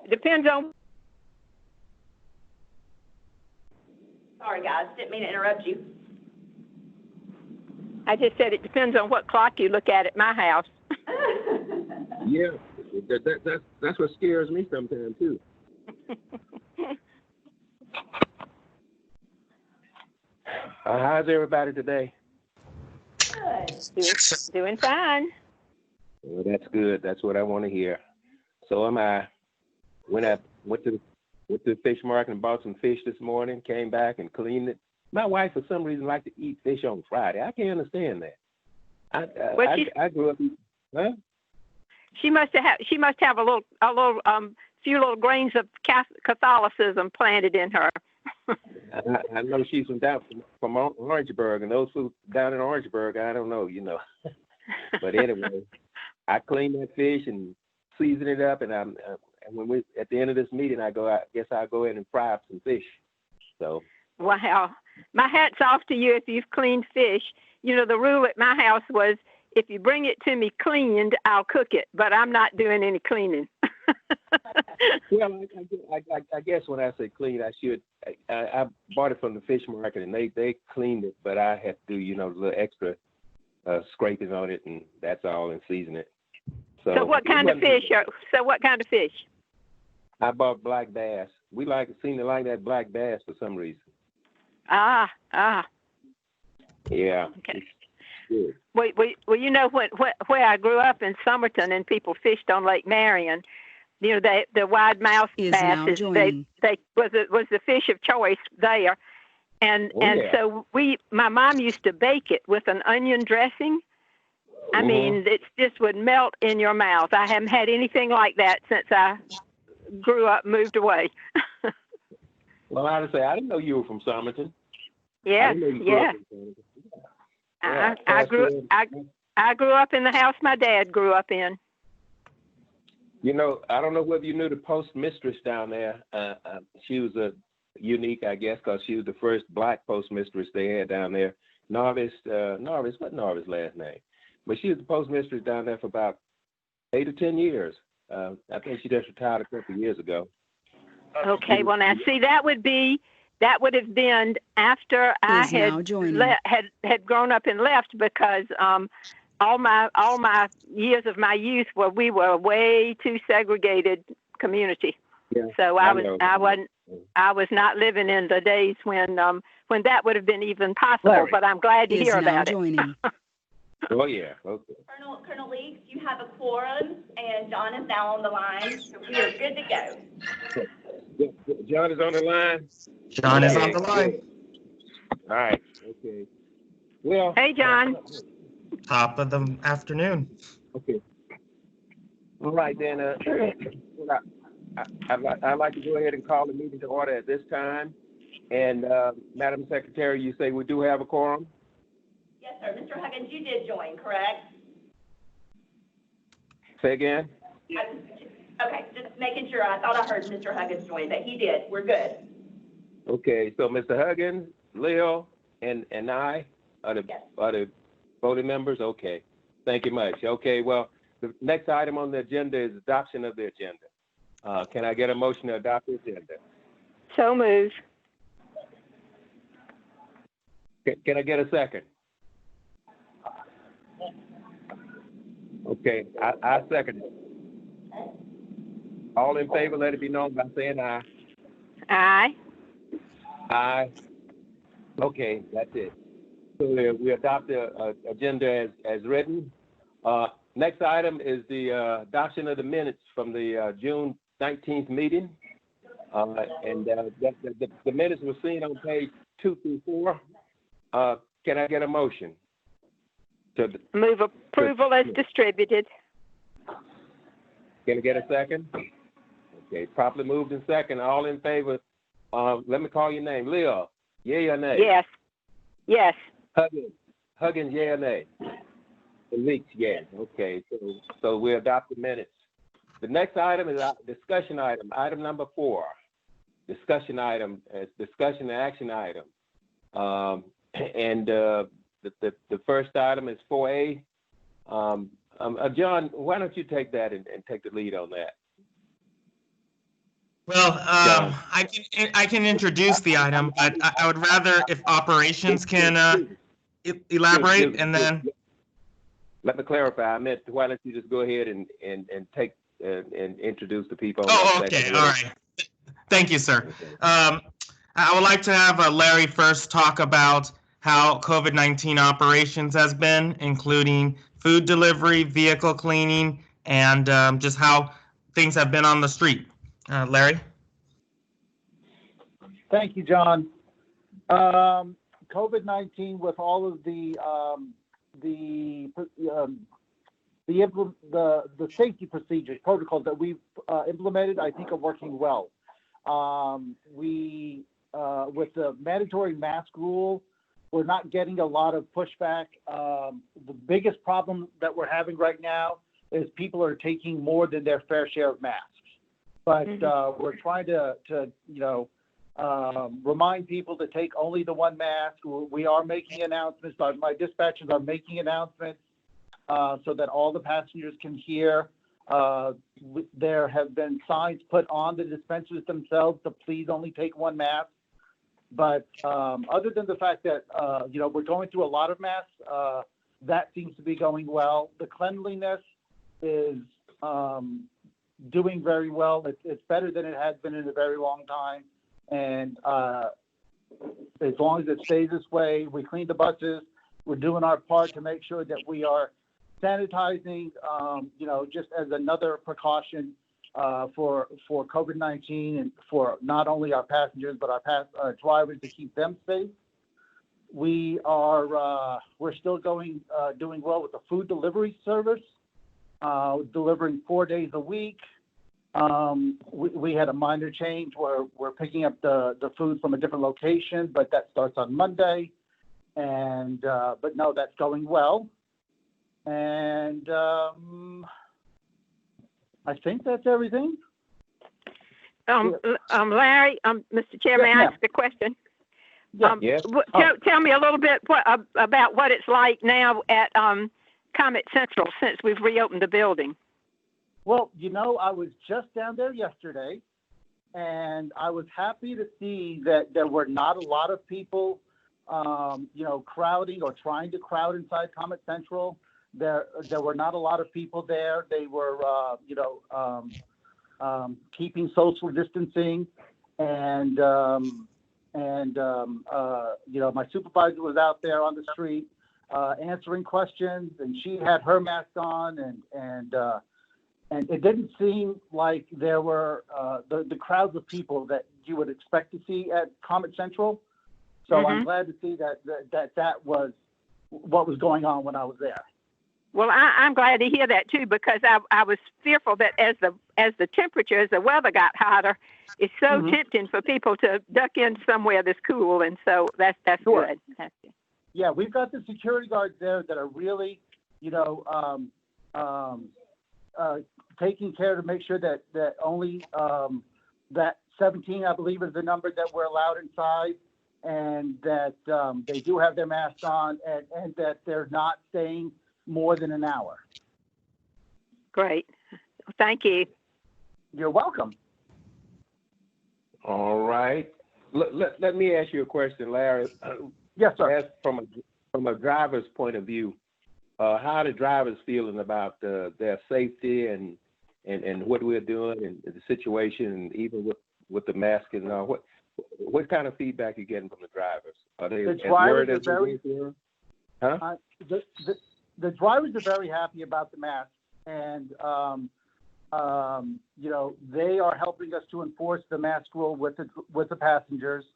depends on. Sorry, guys, didn't mean to interrupt you. I just said it depends on what clock you look at my house. Yeah, that's what scares me sometimes too. How's everybody today? Good. Doing fine. Well, that's good. That's what I want to hear. So am I. When I went to the fish market and bought some fish this morning, came back and cleaned it. My wife, for some reason, likes to eat fish on Friday. I can't understand that. I grew up eating. Huh? She must have a few little grains of Catholicism planted in her. I know she's from Orangeburg, and those folks down in Orangeburg, I don't know, But anyway, I clean that fish and season it up, and when we at the end of this meeting, I guess I'll go ahead and fry up some fish. So. Wow, my hat's off to you if you've cleaned fish. The rule at my house was if you bring it to me cleaned, I'll cook it, but I'm not doing any cleaning. Well, I guess when I say clean, I should. I bought it from the fish market, and they cleaned it, but I had to do, a little extra scraping on it, and that's all, and season it. So what kind of fish? I bought black bass. We seem to like that black bass for some reason. Ah. Yeah. Okay. Well, where I grew up in Somerton, and people fished on Lake Marion. The wide mouth bass was the fish of choice there, and so my mom used to bake it with an onion dressing. I mean, it just would melt in your mouth. I haven't had anything like that since I grew up, moved away. Well, I didn't know you were from Somerton. Yeah. I grew up in the house my dad grew up in. I don't know whether you knew the postmistress down there. She was unique, I guess, because she was the first black postmistress they had down there. What's Narvis' last name? But she was the postmistress down there for about 8 or 10 years. I think she just retired a couple of years ago. Okay, well now see that would have been after I had grown up and left, because all my years of my youth we were a way too segregated community. Yeah, so I was not living in the days when that would have been even possible. Larry but I'm glad to hear about it. Oh yeah, okay. Colonel Leaks, you have a quorum, and John is now on the line, so we are good to go. John is on the line? John is on the line. All right, okay. Well. Hey, John. Top of the afternoon. Okay. All right, then. I'd like to go ahead and call the meeting to order at this time. And, Madam Secretary, you say we do have a quorum? Yes, sir. Mr. Huggins, you did join, correct? Say again? Okay, just making sure. I thought I heard Mr. Huggins join, but he did. We're good. Okay, so Mr. Huggins, Leo, and I are the voting members? Okay, thank you much. Okay, well, the next item on the agenda is adoption of the agenda. Can I get a motion to adopt the agenda? So moved. Can I get a second? Okay, I second it. All in favor, let it be known by saying aye. Aye. Aye. Okay, that's it. So we adopt the agenda as written. Next item is the adoption of the minutes from the June 19th meeting. The minutes were seen on page 2 through 4. Can I get a motion? Move approval as distributed. Can I get a second? Okay, properly moved in second. All in favor? Let me call your name. Leo, yay or nay? Yes. Yes. Huggins, yay or nay? Leaks, yes. Okay, so we adopt the minutes. The next item is a discussion item. Item number 4. Discussion item, discussion and action item. The first item is 4A. John, why don't you take that and take the lead on that? Well, I can introduce the item, but I would rather if operations can elaborate and then. Let me clarify. I meant, why don't you just go ahead and take and introduce the people? Oh, okay. All right. Thank you, sir. I would like to have Larry first talk about how COVID-19 operations has been, including food delivery, vehicle cleaning, and just how things have been on the street. Larry? Thank you, John. COVID-19, with all of the safety procedures, protocols that we've implemented, I think are working well. With the mandatory mask rule, we're not getting a lot of pushback. The biggest problem that we're having right now is people are taking more than their fair share of masks. But we're trying to remind people to take only the one mask. We are making announcements. My dispatchers are making announcements so that all the passengers can hear. There have been signs put on the dispensers themselves to please only take one mask. But other than the fact that we're going through a lot of masks, that seems to be going well. The cleanliness is doing very well. It's better than it has been in a very long time. And as long as it stays this way, we clean the buses. We're doing our part to make sure that we are sanitizing, just as another precaution for COVID-19 and for not only our passengers but our drivers, to keep them safe. We're still doing well with the food delivery service, delivering 4 days a week. We had a minor change where we're picking up the food from a different location, but that starts on Monday. And but no, that's going well. And I think that's everything. Larry, Mr. Chair, may I ask a question? Yes. Tell me a little bit about what it's like now at Comet Central since we've reopened the building. Well, I was just down there yesterday, and I was happy to see that there were not a lot of people, crowding or trying to crowd inside Comet Central. There were not a lot of people there. They were, keeping social distancing, and my supervisor was out there on the street answering questions, and she had her mask on, and it didn't seem like there were the crowds of people that you would expect to see at Comet Central. So I'm glad to see that was what was going on when I was there. Well, I'm glad to hear that too, because I was fearful that as the weather got hotter, it's so tempting for people to duck in somewhere that's cool, and so that's Sure. good. That's good. Yeah, we've got the security guards there that are really, taking care to make sure that only that 17, I believe, is the number that we're allowed inside, and that they do have their masks on, and that they're not staying more than an hour. Great. Thank you. You're welcome. All right. Let me ask you a question, Larry. Yes, sir. As from a driver's point of view, how are the drivers feeling about their safety and what we're doing and the situation, and even with the mask and all? What kind of feedback are you getting from the drivers? Are they as worried as very? The drivers are very happy about the mask, and they are helping us to enforce the mask rule with the passengers.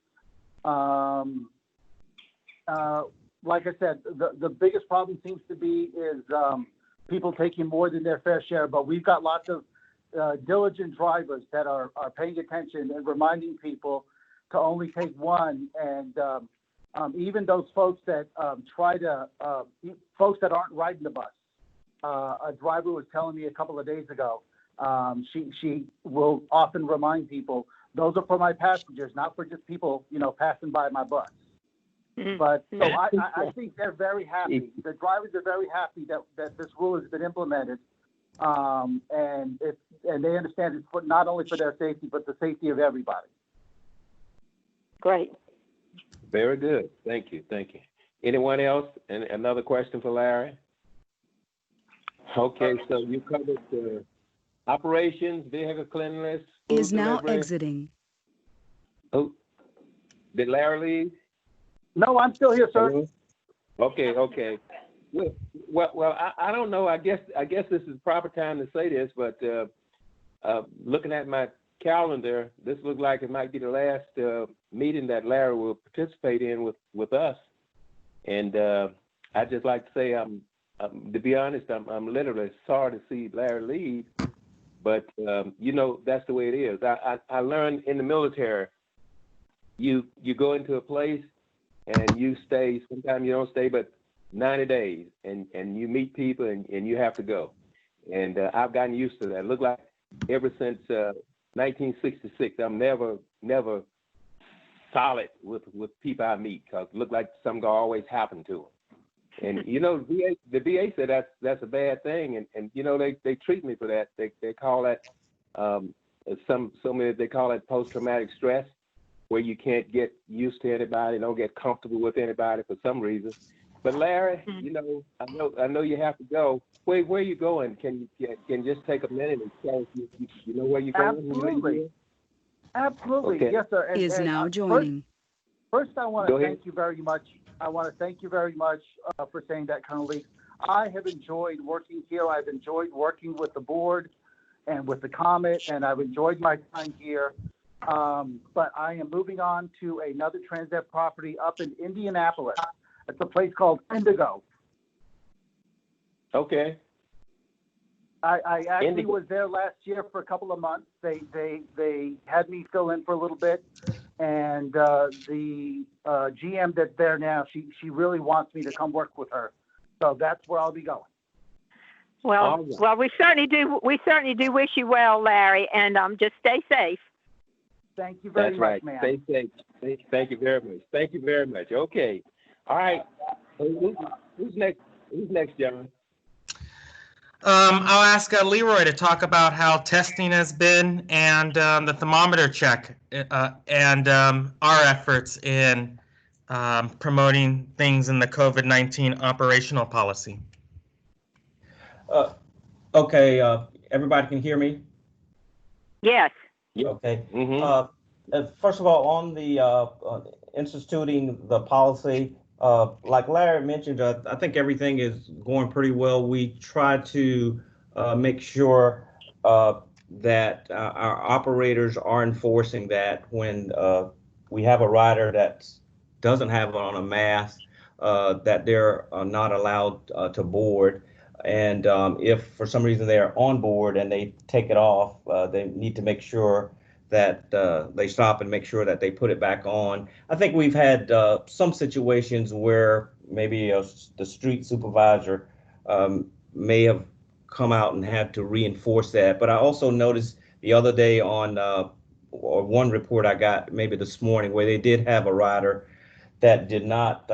Like I said, the biggest problem seems to be is people taking more than their fair share, but we've got lots of diligent drivers that are paying attention and reminding people to only take one. And even those folks that folks that aren't riding the bus. A driver was telling me a couple of days ago, she will often remind people, those are for my passengers, not for just people, passing by my bus. But so I think they're very happy. The drivers are very happy that this rule has been implemented. And and they understand it's for, not only for their safety, but the safety of everybody. Great. Very good. Thank you. Thank you. Anyone else? And another question for Larry? Okay, so you covered the operations, vehicle cleanliness, food Is now delivery. exiting. Oh, did Larry leave? No, I'm still here, sir. Hello? Okay. Well, I don't know. I guess this is the proper time to say this, but looking at my calendar, this looks like it might be the last meeting that Larry will participate in with us. And I'd just like to say, to be honest, I'm literally sorry to see Larry leave, but that's the way it is. I learned in the military, you go into a place and you stay. Sometimes you don't stay, but 90 days, and you meet people and you have to go. And I've gotten used to that. It looked like ever since 1966, I'm never solid with people I meet, because it looked like something always happened to them. And the VA said that's a bad thing, and they treat me for that. They call that they call it post-traumatic stress, where you can't get used to anybody, don't get comfortable with anybody for some reason. But Larry, I know you have to go. Where are you going? Can you just take a minute and tell us you know where you're going? Absolutely. Okay. Yes, sir. Is now joining. First, I want to thank you very much. I want to thank you very much for saying that, Colonel Lee. I have enjoyed working here. I've enjoyed working with the board and with the Comet, and I've enjoyed my time here. But I am moving on to another Transdev property up in Indianapolis. It's a place called Indigo. Okay. I actually was there last year for a couple of months. They had me fill in for a little bit, and the GM that's there now, she really wants me to come work with her. So that's where I'll be going. Well, we certainly do. We certainly do wish you well, Larry, and just stay safe. Thank you very much, ma'am. Stay safe. Thank you very much. Thank you very much. Okay. All right. Who's next? Who's next, John? I'll ask Leroy to talk about how testing has been and the thermometer check and our efforts in promoting things in the COVID-19 operational policy. Okay, everybody can hear me? Yes. Okay. Mm-hmm. First of all, on the instituting the policy, like Larry mentioned, I think everything is going pretty well. We try to make sure that our operators are enforcing that when we have a rider that doesn't have on a mask, that they're not allowed to board. And if for some reason they are on board and they take it off, they need to make sure that they stop and make sure that they put it back on. I think we've had some situations where maybe the street supervisor may have come out and had to reinforce that. But I also noticed the other day on or one report I got maybe this morning where they did have a rider that did not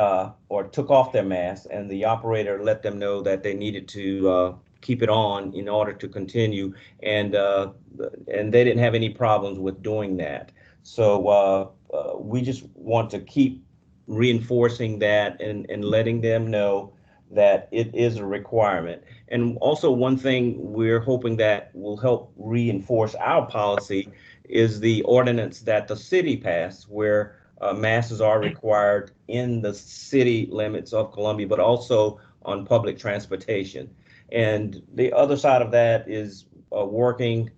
or took off their mask, and the operator let them know that they needed to keep it on in order to continue, and they didn't have any problems with doing that. So we just want to keep reinforcing that and letting them know that it is a requirement. And also one thing we're hoping that will help reinforce our policy is the ordinance that the city passed, where masks are required in the city limits of Columbia, but also on public transportation. And the other side of that is working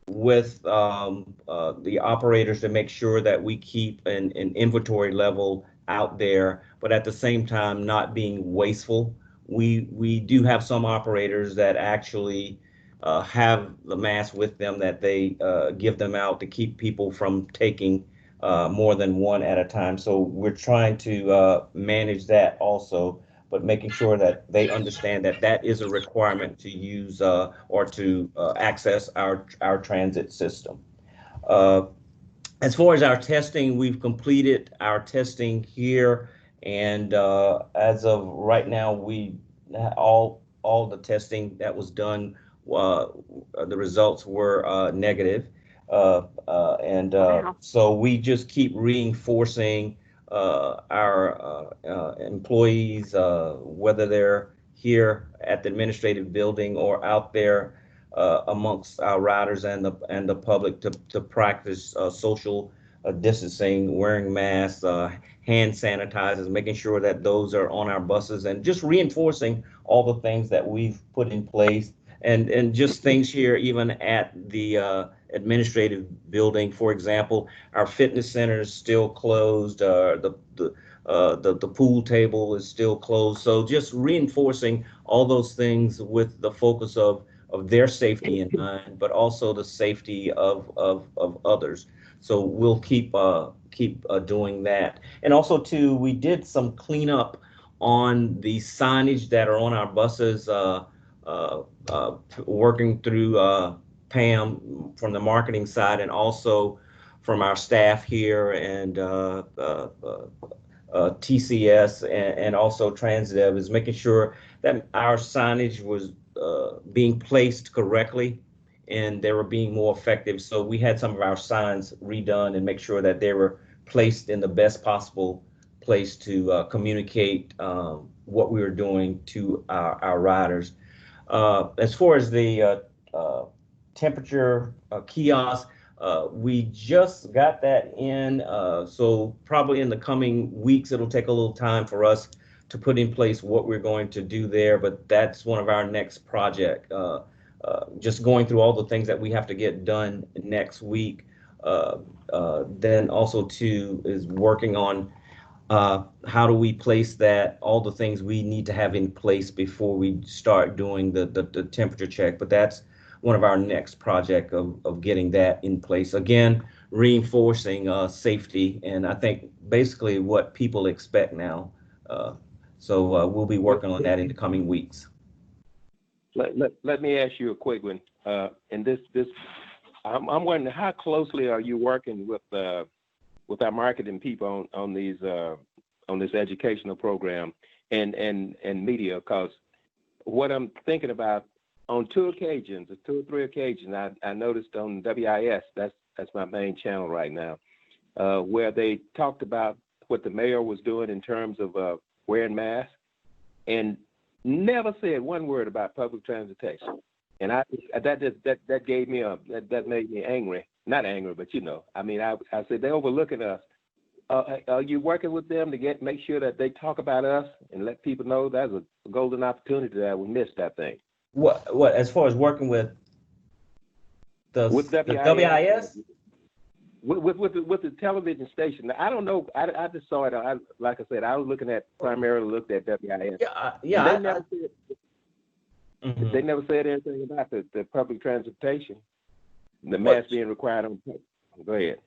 with the operators to make sure that we keep an inventory level out there, but at the same time not being wasteful. We do have some operators that actually have the mask with them, that they give them out to keep people from taking more than one at a time. So we're trying to manage that also, but making sure that they understand that that is a requirement to use or to access our transit system. As far as our testing, we've completed our testing here, and as of right now, we all the testing that was done the results were negative. And Wow. so we just keep reinforcing our employees, whether they're here at the administrative building or out there amongst our riders and the public to practice social distancing, wearing masks, hand sanitizers, making sure that those are on our buses, and just reinforcing all the things that we've put in place, and just things here even at the administrative building. For example, our fitness center is still closed. The pool table is still closed. So just reinforcing all those things with the focus of their safety in mind, but also the safety of others. So we'll keep doing that. And also too, we did some cleanup on the signage that are on our buses, working through Pam from the marketing side, and also from our staff here, and TCS, and also Transdev, is making sure that our signage was being placed correctly and they were being more effective. So we had some of our signs redone and make sure that they were placed in the best possible place to communicate what we were doing to our riders. As far as the temperature kiosk, we just got that in, so probably in the coming weeks, it'll take a little time for us to put in place what we're going to do there, but that's one of our next project. Just going through all the things that we have to get done next week. Then also too is working on how do we place that, all the things we need to have in place before we start doing the temperature check. But that's one of our next project of getting that in place. Again, reinforcing safety, and I think basically what people expect now. So we'll be working on that in the coming weeks. Let me ask you a quick one. And this I'm wondering, how closely are you working with our marketing people on this educational program and media? Because what I'm thinking about, on two or three occasions, I noticed on WIS, that's my main channel right now, where they talked about what the mayor was doing in terms of wearing masks, and never said one word about public transportation. And that gave me that made me angry. Not angry, but I said, they're overlooking us. Are you working with them to make sure that they talk about us and let people know that's a golden opportunity that we missed that thing? What as far as working with the WIS? With the television station. I don't know. I just saw it. Like I said, I was primarily looked at WIS. They never said anything about the public transportation, the mask being required on. Go ahead.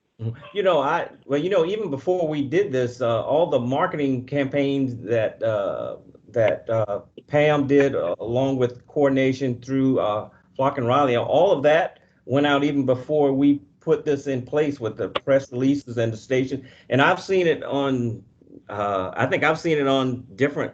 Even before we did this, all the marketing campaigns that Pam did, along with coordination through Flock and Riley, all of that went out even before we put this in place with the press releases and the station. And I've seen it on, I think I've seen it on different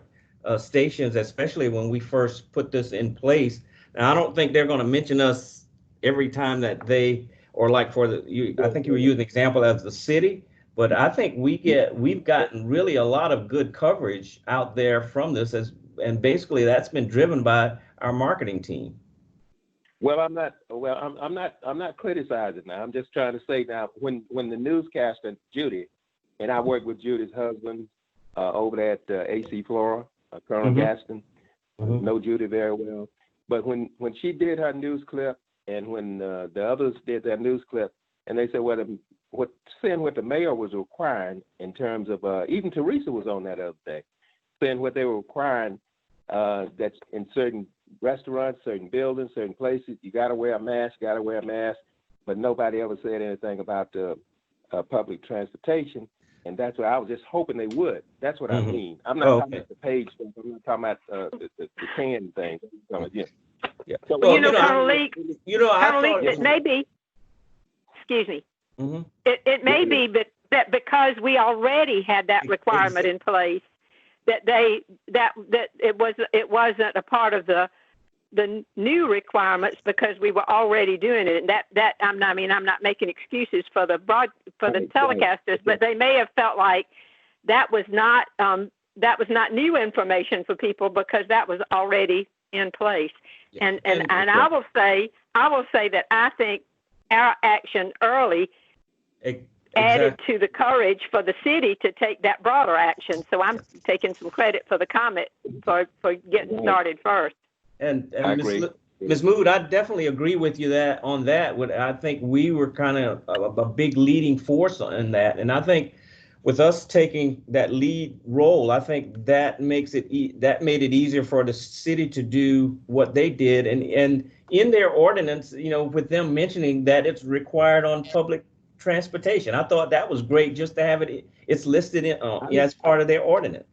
stations, especially when we first put this in place. Now, I don't think they're going to mention us every time that they, or like I think you were using an example as the city, but I think we've gotten really a lot of good coverage out there from this, and basically that's been driven by our marketing team. Well, I'm not criticizing now. I'm just trying to say now, when the newscaster Judy, and I work with Judy's husband over there at AC Flora, Colonel Gaston, know Judy very well. But when she did her news clip, and when the others did their news clip, and they said, what the mayor was requiring in terms of, even Teresa was on that other day, saying what they were requiring, that's in certain restaurants, certain buildings, certain places, you got to wear a mask, but nobody ever said anything about public transportation. And that's what I was just hoping they would. That's what I mean. I'm not talking about the page stuff. I'm not talking about the can thing. Yeah. So, Colonel Lee, it may be, excuse me, it may be that because we already had that requirement in place, that it wasn't a part of the the new requirements because we were already doing it. And I'm not making excuses for the telecasters, but they may have felt like that was not new information for people because that was already in place. Yeah. And I will say that I think our action early added to the courage for the city to take that broader action. So I'm taking some credit for the Comet for getting started first. And Ms. Mood, I definitely agree with you on that. I think we were kind of a big leading force in that. And I think with us taking that lead role, I think that made it easier for the city to do what they did. And in their ordinance, with them mentioning that it's required on public transportation, I thought that was great just to have it's listed as part of their ordinance.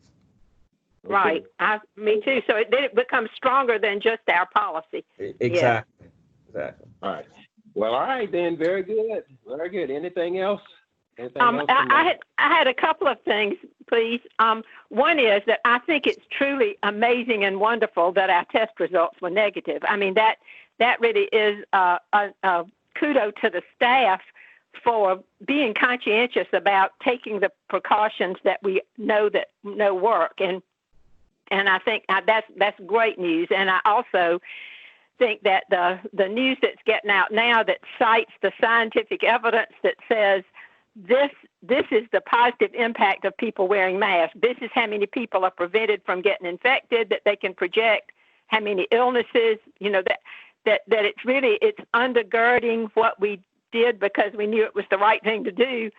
Right. Me too. So it becomes stronger than just our policy. Exactly. Yeah. Exactly. All right. Well, all right then. Very good. Very good. Anything else? I had a couple of things, please. One is that I think it's truly amazing and wonderful that our test results were negative. I mean, that really is a kudo to the staff for being conscientious about taking the precautions that we know work. And I think that's great news. And I also think that the news that's getting out now that cites the scientific evidence that says this is the positive impact of people wearing masks. This is how many people are prevented from getting infected, that they can project how many illnesses, that it's undergirding what we did because we knew it was the right thing to do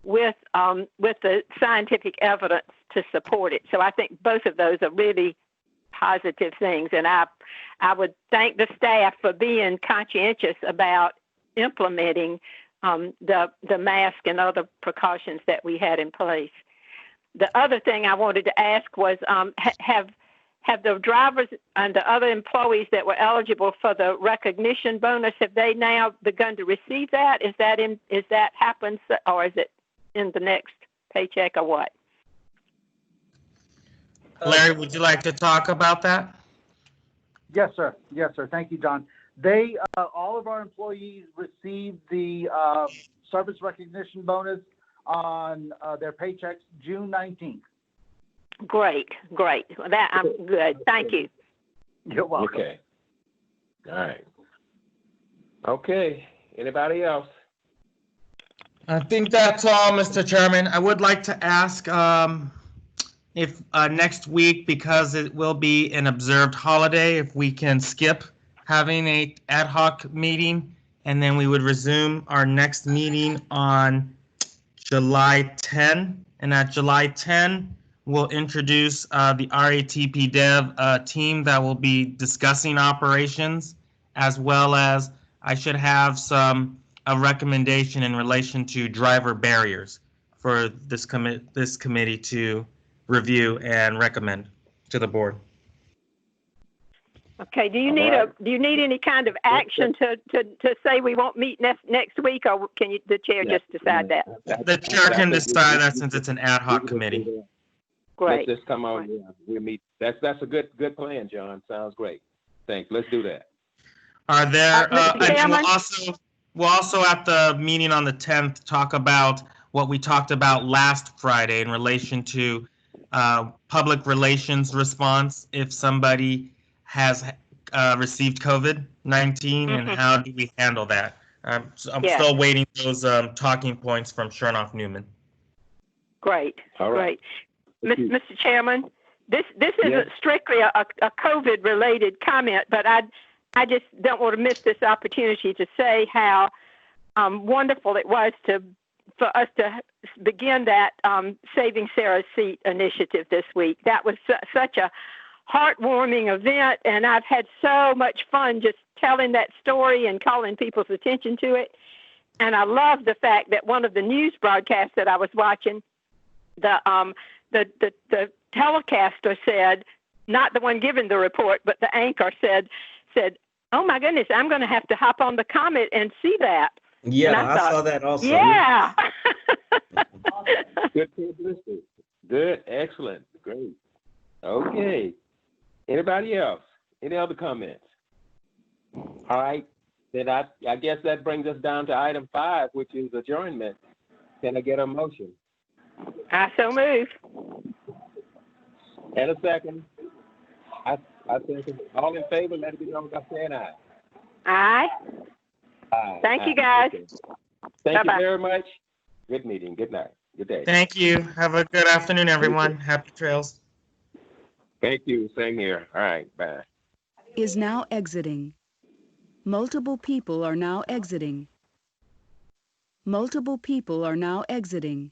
with the scientific evidence to support it. So I think both of those are really positive things. And I would thank the staff for being conscientious about implementing the mask and other precautions that we had in place. The other thing I wanted to ask was, have the drivers and the other employees that were eligible for the recognition bonus, have they now begun to receive that? Is that happens, or is it in the next paycheck, or what? Larry, would you like to talk about that? Yes, sir. Thank you, John. All of our employees received the service recognition bonus on their paychecks June 19th. Great. That I'm good. Thank you. You're welcome. Okay. All right. Okay. Anybody else? I think that's all, Mr. Chairman. I would like to ask if next week, because it will be an observed holiday, if we can skip having a ad hoc meeting, and then we would resume our next meeting on July 10. And at July 10, we'll introduce the RATP Dev team that will be discussing operations, as well as I should have a recommendation in relation to driver barriers for this committee to review and recommend to the board. Okay. Do you need any kind of action to say we won't meet next week, or can the chair just decide that? The chair can decide that since it's an ad hoc committee. Great. Let's just come on. Right. Yeah, we meet. That's a good plan, John. Sounds great. Thanks. Let's do that. Are there? And we'll also at the meeting on the 10th talk about what we talked about last Friday in relation to public relations response if somebody has received COVID-19 and how do we handle that? I'm still waiting those talking points from Chernoff Newman. Great. All right. Great. Mr. Chairman, this isn't strictly a COVID-related comment, but I just don't want to miss this opportunity to say how wonderful it was for us to begin that Saving Sarah's Seat initiative this week. That was such a heartwarming event, and I've had so much fun just telling that story and calling people's attention to it. And I love the fact that one of the news broadcasts that I was watching, the telecaster said, not the one giving the report, but the anchor said, "Oh my goodness, I'm going to have to hop on the Comet and see that." Yeah, I saw that also. Yeah. Good publicity. Good, excellent, great. Okay. Anybody else? Any other comments? All right. Then I guess that brings us down to item 5, which is adjournment. Can I get a motion? I so move. And a second. I second. All in favor, let it be known by saying aye. Aye. Aye. Thank you, guys. Okay. Thank Bye-bye. you very much. Good meeting. Good night. Good day. Thank you. Have a good afternoon, everyone. Happy trails. Thank you. Same here. All right. Bye. Is now exiting. Multiple people are now exiting. Multiple people are now exiting.